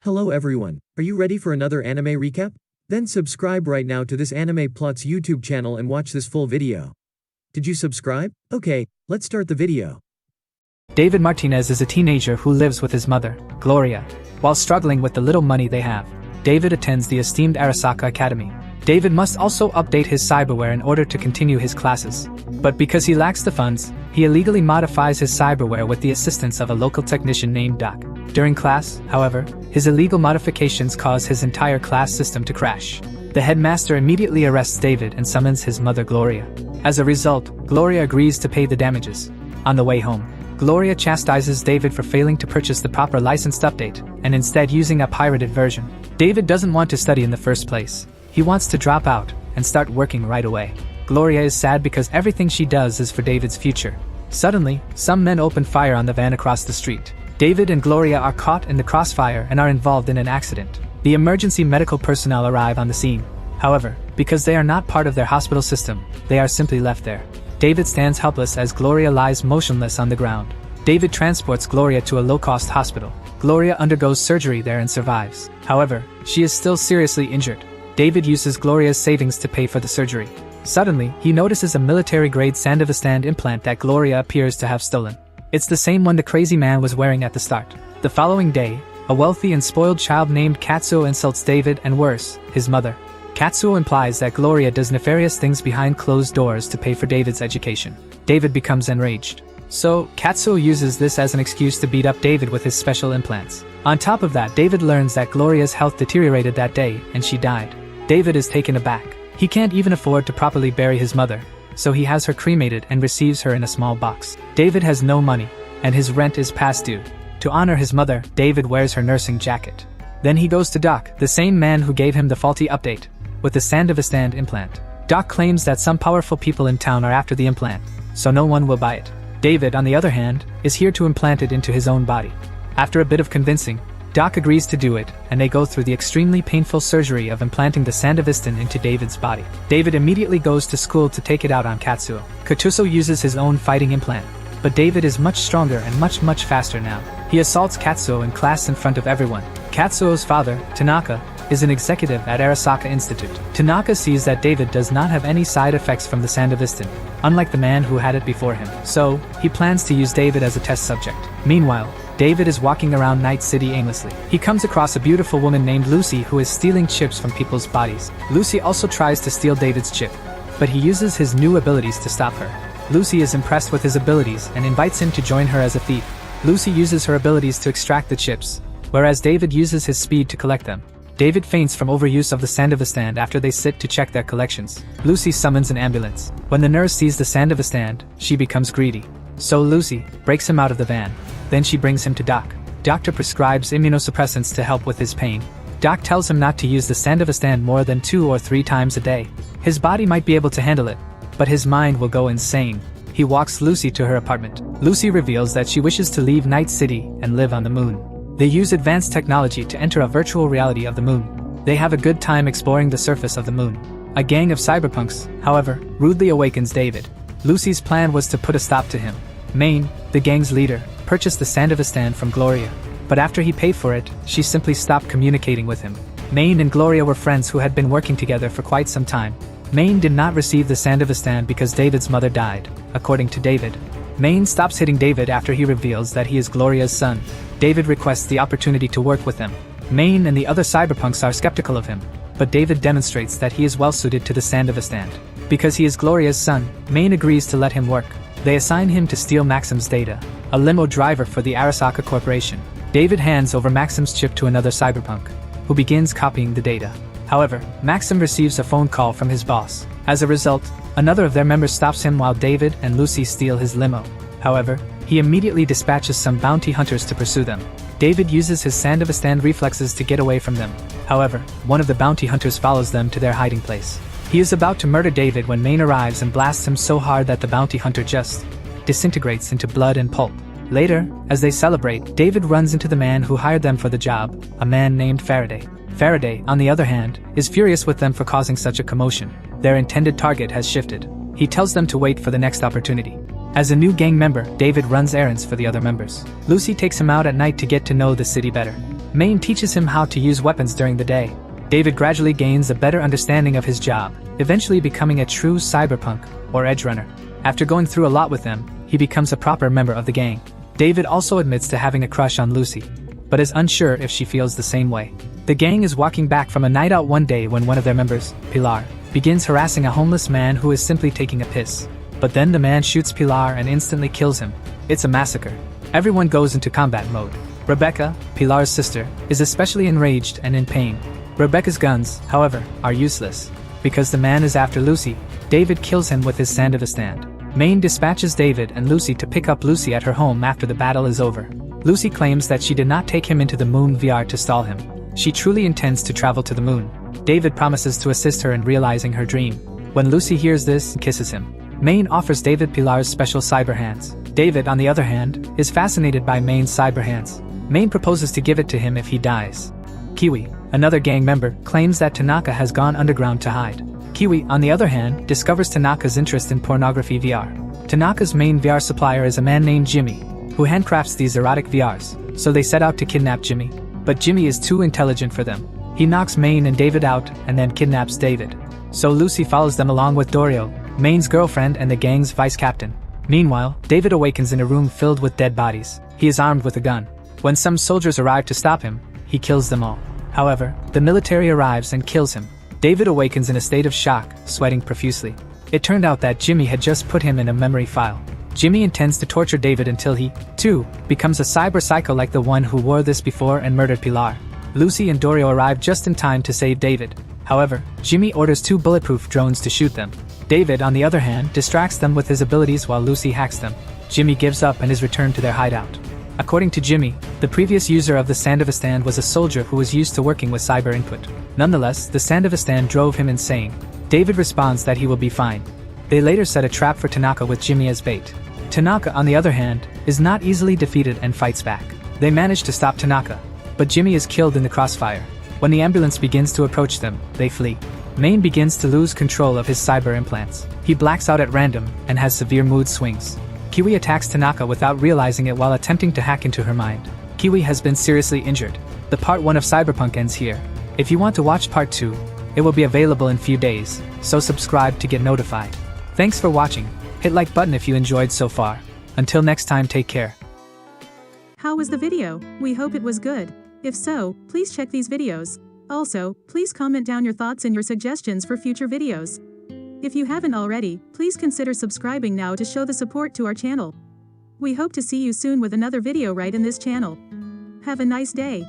Hello everyone, are you ready for another anime recap? Then subscribe right now to this Anime Plots YouTube channel and watch this full video. Did you subscribe? Okay, let's start the video. David Martinez is a teenager who lives with his mother, Gloria. While struggling with the little money they have, David attends the esteemed Arasaka Academy. David must also update his cyberware in order to continue his classes. But because he lacks the funds, he illegally modifies his cyberware with the assistance of a local technician named Doc. During class, however, his illegal modifications cause his entire class system to crash. The headmaster immediately arrests David and summons his mother Gloria. As a result, Gloria agrees to pay the damages. On the way home, Gloria chastises David for failing to purchase the proper licensed update, and instead using a pirated version. David doesn't want to study in the first place. He wants to drop out and start working right away. Gloria is sad because everything she does is for David's future. Suddenly, some men open fire on the van across the street. David and Gloria are caught in the crossfire and are involved in an accident. The emergency medical personnel arrive on the scene. However, because they are not part of their hospital system, they are simply left there. David stands helpless as Gloria lies motionless on the ground. David transports Gloria to a low-cost hospital. Gloria undergoes surgery there and survives. However, she is still seriously injured. David uses Gloria's savings to pay for the surgery. Suddenly, he notices a military-grade Sandevistan implant that Gloria appears to have stolen. It's the same one the crazy man was wearing at the start. The following day, a wealthy and spoiled child named Katsuo insults David and worse, his mother. Katsuo implies that Gloria does nefarious things behind closed doors to pay for David's education. David becomes enraged. So, Katsuo uses this as an excuse to beat up David with his special implants. On top of that, David learns that Gloria's health deteriorated that day and she died. David is taken aback. He can't even afford to properly bury his mother, so he has her cremated and receives her in a small box. David has no money, and his rent is past due. To honor his mother, David wears her nursing jacket. Then he goes to Doc, the same man who gave him the faulty update, with the Sandevistan implant. Doc claims that some powerful people in town are after the implant, so no one will buy it. David, on the other hand, is here to implant it into his own body. After a bit of convincing, Doc agrees to do it, and they go through the extremely painful surgery of implanting the Sandevistan into David's body. David immediately goes to school to take it out on Katsuo. Katsuo uses his own fighting implant, but David is much stronger and much faster now. He assaults Katsuo in class in front of everyone. Katsuo's father, Tanaka, is an executive at Arasaka Institute. Tanaka sees that David does not have any side effects from the Sandevistan, unlike the man who had it before him. So, he plans to use David as a test subject. Meanwhile, David is walking around Night City aimlessly. He comes across a beautiful woman named Lucy who is stealing chips from people's bodies. Lucy also tries to steal David's chip, but he uses his new abilities to stop her. Lucy is impressed with his abilities and invites him to join her as a thief. Lucy uses her abilities to extract the chips, whereas David uses his speed to collect them. David faints from overuse of the Sandevistan after they sit to check their collections. Lucy summons an ambulance. When the nurse sees the Sandevistan, she becomes greedy. So Lucy breaks him out of the van. Then she brings him to Doc. Doctor prescribes immunosuppressants to help with his pain. Doc tells him not to use the Sandevistan more than 2 or 3 times a day. His body might be able to handle it, but his mind will go insane. He walks Lucy to her apartment. Lucy reveals that she wishes to leave Night City and live on the moon. They use advanced technology to enter a virtual reality of the moon. They have a good time exploring the surface of the moon. A gang of cyberpunks, however, rudely awakens David. Lucy's plan was to put a stop to him. Maine, the gang's leader, purchased the Sandevistan from Gloria, but after he paid for it, she simply stopped communicating with him. Maine and Gloria were friends who had been working together for quite some time. Maine did not receive the Sandevistan because David's mother died, according to David. Maine stops hitting David after he reveals that he is Gloria's son. David requests the opportunity to work with them. Maine and the other cyberpunks are skeptical of him, but David demonstrates that he is well suited to the Sandevistan. Because he is Gloria's son, Maine agrees to let him work. They assign him to steal Maxim's data, a limo driver for the Arasaka Corporation. David hands over Maxim's chip to another cyberpunk, who begins copying the data. However, Maxim receives a phone call from his boss. As a result, another of their members stops him while David and Lucy steal his limo. However, he immediately dispatches some bounty hunters to pursue them. David uses his Sandevistan reflexes to get away from them. However, one of the bounty hunters follows them to their hiding place. He is about to murder David when Maine arrives and blasts him so hard that the bounty hunter just disintegrates into blood and pulp. Later, as they celebrate, David runs into the man who hired them for the job, a man named Faraday. Faraday, on the other hand, is furious with them for causing such a commotion. Their intended target has shifted. He tells them to wait for the next opportunity. As a new gang member, David runs errands for the other members. Lucy takes him out at night to get to know the city better. Maine teaches him how to use weapons during the day. David gradually gains a better understanding of his job, eventually becoming a true cyberpunk, or edgerunner. After going through a lot with them, he becomes a proper member of the gang. David also admits to having a crush on Lucy, but is unsure if she feels the same way. The gang is walking back from a night out one day when one of their members, Pilar, begins harassing a homeless man who is simply taking a piss. But then the man shoots Pilar and instantly kills him. It's a massacre. Everyone goes into combat mode. Rebecca, Pilar's sister, is especially enraged and in pain. Rebecca's guns, however, are useless. Because the man is after Lucy, David kills him with his sand of a stand. Maine dispatches David and Lucy to pick up Lucy at her home after the battle is over. Lucy claims that she did not take him into the moon VR to stall him. She truly intends to travel to the moon. David promises to assist her in realizing her dream. When Lucy hears this and kisses him, Maine offers David Pilar's special cyber hands. David, on the other hand, is fascinated by Maine's cyber hands. Maine proposes to give it to him if he dies. Kiwi, another gang member, claims that Tanaka has gone underground to hide. Kiwi, on the other hand, discovers Tanaka's interest in pornography VR. Tanaka's main VR supplier is a man named Jimmy, who handcrafts these erotic VRs, so they set out to kidnap Jimmy. But Jimmy is too intelligent for them. He knocks Maine and David out and then kidnaps David. So Lucy follows them along with Dorio, Maine's girlfriend and the gang's vice captain. Meanwhile, David awakens in a room filled with dead bodies. He is armed with a gun. When some soldiers arrive to stop him, he kills them all. However, the military arrives and kills him. David awakens in a state of shock, sweating profusely. It turned out that Jimmy had just put him in a memory file. Jimmy intends to torture David until he, too, becomes a cyber psycho like the one who wore this before and murdered Pilar. Lucy and Dorio arrive just in time to save David. However, Jimmy orders 2 bulletproof drones to shoot them. David, on the other hand, distracts them with his abilities while Lucy hacks them. Jimmy gives up and is returned to their hideout. According to Jimmy, the previous user of the Sandavistan was a soldier who was used to working with cyber input. Nonetheless, the Sandavistan drove him insane. David responds that he will be fine. They later set a trap for Tanaka with Jimmy as bait. Tanaka, on the other hand, is not easily defeated and fights back. They manage to stop Tanaka, but Jimmy is killed in the crossfire. When the ambulance begins to approach them, they flee. Maine begins to lose control of his cyber implants. He blacks out at random and has severe mood swings. Kiwi attacks Tanaka without realizing it while attempting to hack into her mind. Kiwi has been seriously injured. The part 1 of Cyberpunk ends here. If you want to watch part 2, it will be available in few days, so subscribe to get notified. Thanks for watching. Hit like button if you enjoyed so far. Until next time, take care. How was the video? We hope it was good. If so, please check these videos. Also, please comment down your thoughts and your suggestions for future videos. If you haven't already, please consider subscribing now to show the support to our channel. We hope to see you soon with another video right in this channel. Have a nice day.